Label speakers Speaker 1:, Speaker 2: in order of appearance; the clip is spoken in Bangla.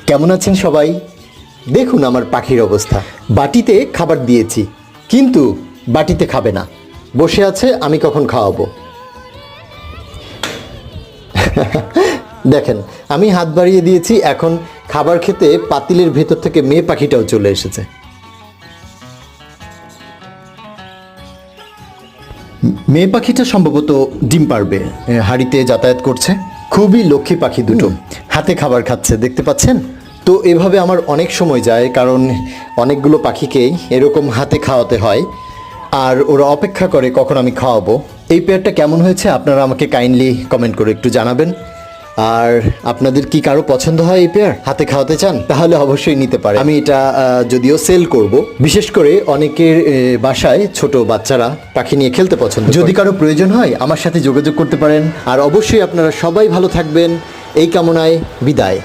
Speaker 1: কেমন আছেন সবাই? দেখুন আমার পাখির অবস্থা। বাটিতে খাবার দিয়েছি, কিন্তু বাটিতে খাবে না, বসে আছে আমি কখন খাওয়াবো। দেখেন, আমি হাত বাড়িয়ে দিয়েছি, এখন খাবার খেতে পাতিলের ভেতর থেকে মেয়ে পাখিটাও চলে এসেছে। মেয়ে পাখিটা সম্ভবত ডিম পারবে, হাঁড়িতে যাতায়াত করছে। খুবই লক্ষ্মী পাখি দুটো, হাতে খাবার খাচ্ছে, দেখতে পাচ্ছেন তো। এভাবে আমার অনেক সময় যায়, কারণ অনেকগুলো পাখিকেই এরকম হাতে খাওয়াতে হয়, আর ওরা অপেক্ষা করে কখন আমি খাওয়াবো। এই পেয়ারটা কেমন হয়েছে আপনারা আমাকে কাইন্ডলি কমেন্ট করে একটু জানাবেন। আর আপনাদের কি কারো পছন্দ হয় এই পেয়ার, হাতে খাওয়াতে চান, তাহলে অবশ্যই নিতে পারে। আমি এটা যদিও সেল করব, বিশেষ করে অনেকের বাসায় ছোট বাচ্চারা পাখি নিয়ে খেলতে পছন্দ করে। যদি কারো প্রয়োজন হয় আমার সাথে যোগাযোগ করতে পারেন। আর অবশ্যই আপনারা সবাই ভালো থাকবেন, এই কামনায় বিদায়।